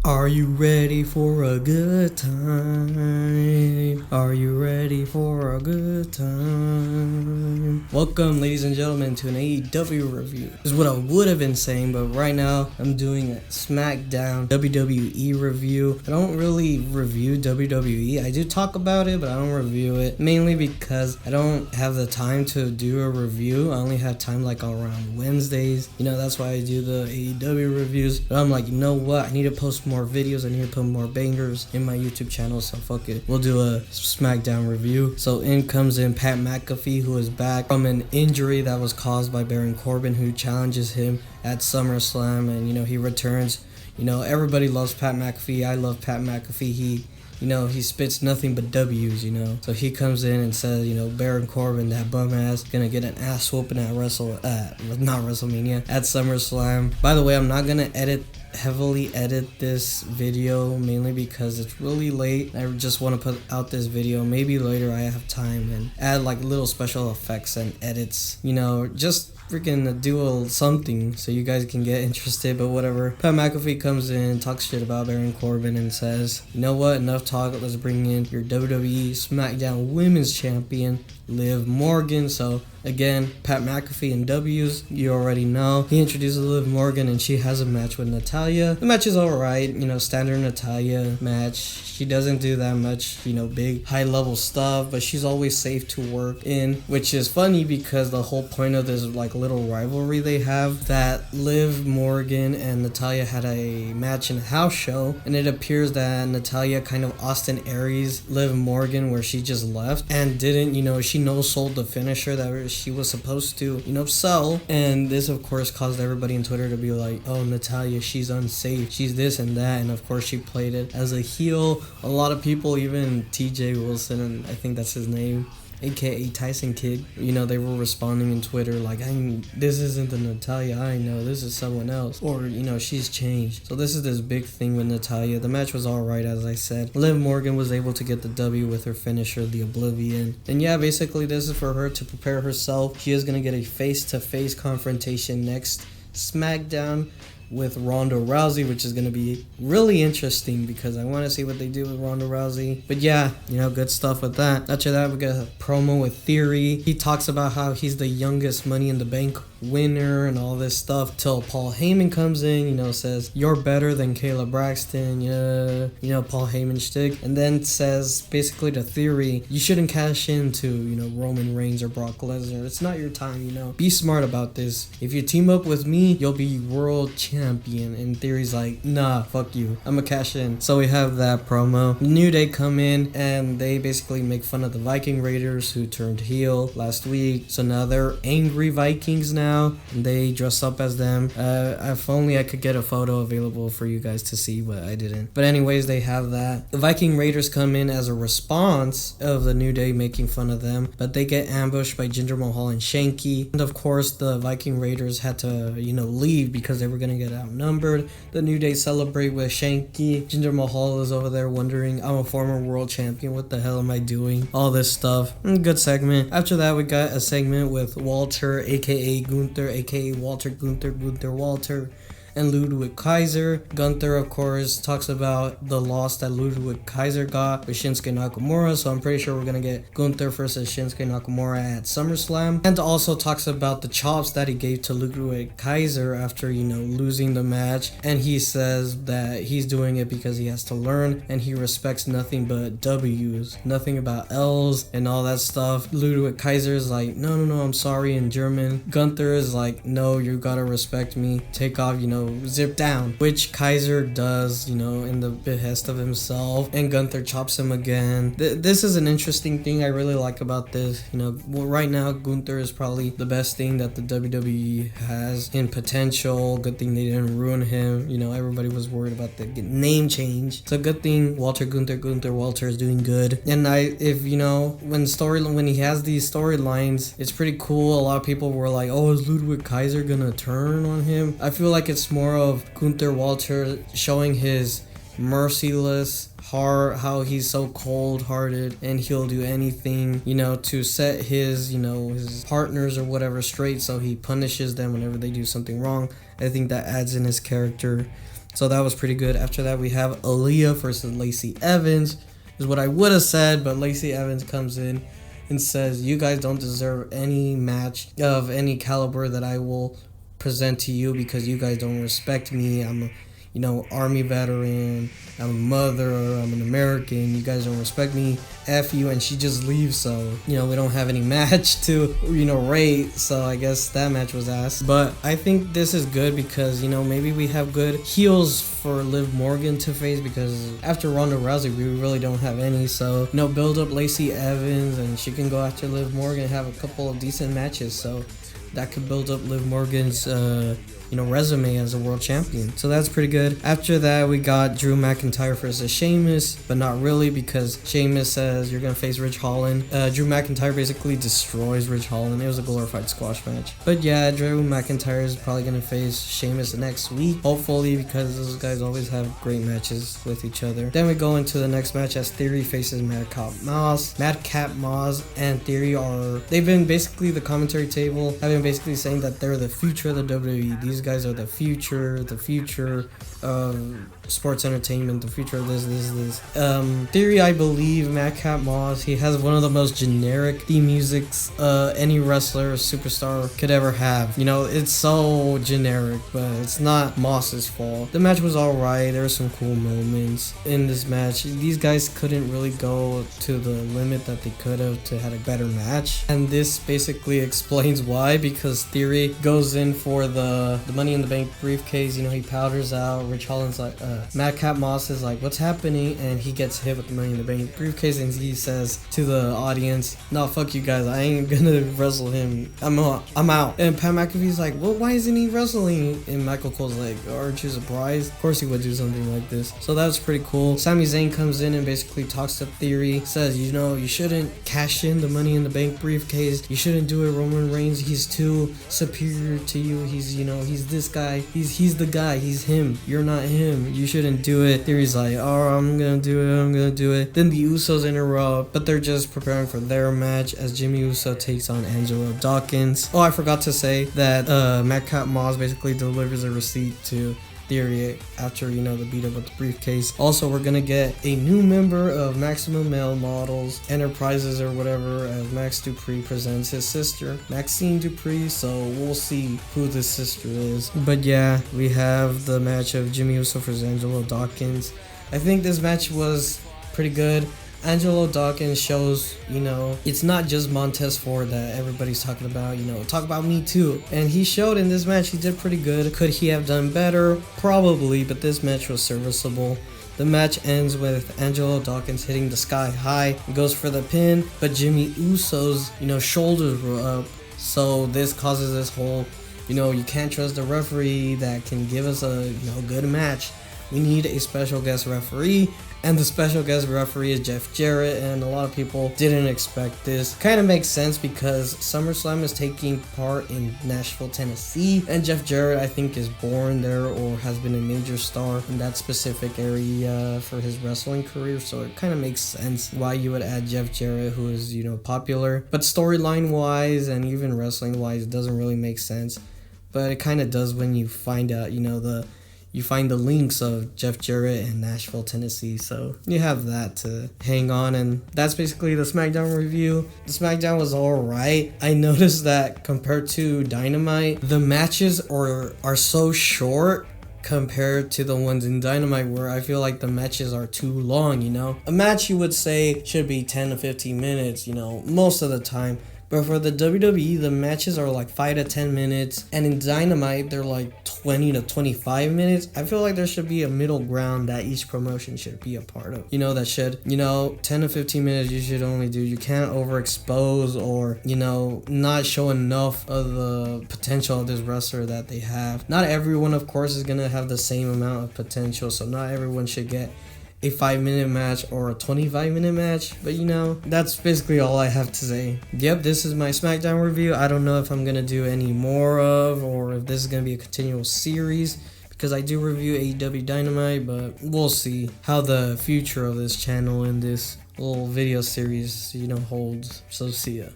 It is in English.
Are you ready for a good time? Are you ready for a good time? Welcome, ladies and gentlemen, to an AEW review. This is what I would have been saying, but right now I'm doing a Smackdown WWE review. I don't really review WWE. I do talk about it, but I don't review it, mainly because I don't have the time to do a review. I only have time like around Wednesdays. That's why I do the AEW reviews. But I'm like, you know what? I need to post more videos. I need to put more bangers in my YouTube channel, so fuck it. We'll do a Smackdown review. So in comes in Pat McAfee, who is back from an injury that was caused by Baron Corbin, who challenges him at SummerSlam, and he returns. Everybody loves Pat McAfee. I love Pat McAfee. He spits nothing but W's, So he comes in and says, Baron Corbin, that bum ass, gonna get an ass whooping at not WrestleMania, at SummerSlam. By the way, I'm not gonna heavily edit this video, mainly because it's really late. I just want to put out this video. Maybe later I have time and add like little special effects and edits, just freaking do something so you guys can get interested, but whatever. Pat McAfee comes in, talks shit about Baron Corbin, and says, you know what, enough talk, let's bring in your WWE Smackdown Women's Champion, Liv Morgan. So again, Pat McAfee and W's, you already know. He introduces Liv Morgan and she has a match with Natalya. The match is alright, standard Natalya match. She doesn't do that much, big high level stuff, but she's always safe to work in, which is funny because the whole point of this like little rivalry they have, that Liv Morgan and Natalya had a match in a house show, and it appears that Natalya kind of Austin Aries Liv Morgan, where she just left and didn't, she no-sold the finisher that she was supposed to, sell. And this, of course, caused everybody on Twitter to be like, oh, Natalya, she's unsafe, she's this and that. And of course, she played it as a heel. A lot of people, even TJ Wilson, and I think that's his name, aka Tyson Kidd, they were responding in Twitter like, this isn't the Natalya I know, this is someone else, or she's changed. So this is this big thing with Natalya. The match was alright, as I said. Liv Morgan was able to get the W with her finisher, the Oblivion, and yeah, basically this is for her to prepare herself. She is going to get a face-to-face confrontation next SmackDown with Ronda Rousey, which is going to be really interesting because I want to see what they do with Ronda Rousey. But yeah, good stuff with that. After that, we got a promo with Theory. He talks about how he's the youngest Money in the Bank winner and all this stuff, till Paul Heyman comes in, says, you're better than Kayla Braxton, Paul Heyman shtick, and then says basically to Theory, you shouldn't cash into, Roman Reigns or Brock Lesnar. It's not your time, be smart about this. If you team up with me, you'll be world champion. And Theory's like, nah, fuck you, I'ma cash in. So we have that promo. New Day come in and they basically make fun of the Viking Raiders, who turned heel last week. So now they're angry Vikings now. They dress up as them. If only I could get a photo available for you guys to see, but I didn't. But anyways, they have that. The Viking Raiders come in as a response of the New Day making fun of them, but they get ambushed by Jinder Mahal and Shanky. And of course, the Viking Raiders had to, leave because they were going to get outnumbered. The New Day celebrate with Shanky. Jinder Mahal is over there wondering, I'm a former world champion, what the hell am I doing? All this stuff. Good segment. After that, we got a segment with Walter, aka Gunther, aka Walter Gunther Walter, and Ludwig Kaiser. Gunther, of course, talks about the loss that Ludwig Kaiser got with Shinsuke Nakamura, so I'm pretty sure we're gonna get Gunther versus Shinsuke Nakamura at SummerSlam. And also talks about the chops that he gave to Ludwig Kaiser after, losing the match. And he says that he's doing it because he has to learn, and he respects nothing but W's, nothing about L's and all that stuff. Ludwig Kaiser is like, no, I'm sorry in German. Gunther is like, no, you gotta respect me, take off, zip down, which Kaiser does, in the behest of himself, and Gunther chops him again. This is an interesting thing I really like about this. Right now Gunther is probably the best thing that the WWE has in potential. Good thing they didn't ruin him. Everybody was worried about the name change. It's a good thing Gunther Walter is doing good. And when he has these storylines, it's pretty cool. A lot of people were like, oh, is Ludwig Kaiser gonna turn on him? I feel like it's more of Gunther Walter showing his merciless heart, how he's so cold-hearted and he'll do anything, to set his, his partners or whatever straight, so he punishes them whenever they do something wrong. I think that adds in his character. So that was pretty good. After that, we have Aaliyah versus Lacey Evans, is what I would have said, but Lacey Evans comes in and says, you guys don't deserve any match of any caliber that I will present to you because you guys don't respect me. I'm a Army veteran, I'm a mother, I'm an American, you guys don't respect me, F you, and she just leaves. So, we don't have any match to, rate, so I guess that match was ass. But I think this is good because, maybe we have good heels for Liv Morgan to face, because after Ronda Rousey, we really don't have any. So, build up Lacey Evans, and she can go after Liv Morgan and have a couple of decent matches. So, that could build up Liv Morgan's, resume as a world champion. So that's pretty good. After that, we got Drew McIntyre versus Sheamus, but not really, because Sheamus says you're gonna face Rich Holland. Drew McIntyre basically destroys Rich Holland. It was a glorified squash match. But yeah, Drew McIntyre is probably gonna face Sheamus next week, hopefully, because those guys always have great matches with each other. Then we go into the next match as Theory faces Madcap Moss. Madcap Moss and Theory they've been basically, the commentary table have been basically saying that they're the future of the WWE. These guys are the future of sports entertainment, the future of this. Theory, I believe, Madcap Moss, he has one of the most generic theme musics any wrestler or superstar could ever have. It's so generic, but it's not Moss's fault. The match was alright. There were some cool moments in this match. These guys couldn't really go to the limit that they could have to have a better match, and this basically explains why, because Theory goes in for the Money in the Bank briefcase. He powders out. Rich Holland's like, Madcap Moss is like, what's happening? And he gets hit with the Money in the Bank briefcase, and he says to the audience, no, fuck you guys, I ain't gonna wrestle him. I'm out. And Pat McAfee's like, well, why isn't he wrestling? And Michael Cole's like, aren't you surprised? Of course he would do something like this. So that was pretty cool. Sami Zayn comes in and basically talks to Theory, says, you shouldn't cash in the Money in the Bank briefcase. You shouldn't do it. Roman Reigns, he's too superior to you. He's this guy. He's the guy. He's him. You're not him. You shouldn't do it. Theory's like, oh, I'm gonna do it. Then the Usos interrupt, but they're just preparing for their match as Jimmy Uso takes on Angelo Dawkins. Oh, I forgot to say that Madcap Moss basically delivers a receipt to Theory after, the beat up with the briefcase. Also, we're gonna get a new member of Maximum Male Models Enterprises or whatever, as Max Dupree presents his sister, Maxine Dupree, so we'll see who this sister is. But yeah, we have the match of Jimmy Uso versus Angelo Dawkins. I think this match was pretty good. Angelo Dawkins shows, it's not just Montez Ford that everybody's talking about, talk about me too. And he showed in this match he did pretty good. Could he have done better? Probably, but this match was serviceable. The match ends with Angelo Dawkins hitting the sky high, goes for the pin, but Jimmy Uso's, shoulders were up. So this causes this whole, you can't trust the referee that can give us a, good match. We need a special guest referee, and the special guest referee is Jeff Jarrett, and a lot of people didn't expect this. Kind of makes sense because SummerSlam is taking part in Nashville, Tennessee, and Jeff Jarrett, I think, is born there or has been a major star in that specific area for his wrestling career, so it kind of makes sense why you would add Jeff Jarrett, who is, popular. But storyline wise and even wrestling wise, it doesn't really make sense, but it kind of does when you find out, you find the links of Jeff Jarrett and Nashville, Tennessee, so you have that to hang on. And that's basically the Smackdown review. The Smackdown was alright. I noticed that compared to Dynamite, the matches are so short compared to the ones in Dynamite, where I feel like the matches are too long, A match, you would say, should be 10 to 15 minutes, most of the time. But for the WWE, the matches are like 5 to 10 minutes, and in Dynamite, they're like 20 to 25 minutes. I feel like there should be a middle ground that each promotion should be a part of. That should, 10 to 15 minutes you should only do. You can't overexpose or, not show enough of the potential of this wrestler that they have. Not everyone, of course, is going to have the same amount of potential, so not everyone should get a 5-minute match or a 25-minute match, but that's basically all I have to say. Yep, this is my Smackdown review. I don't know if I'm gonna do any more of, or if this is gonna be a continual series, because I do review AEW Dynamite, but we'll see how the future of this channel and this little video series holds. So see ya.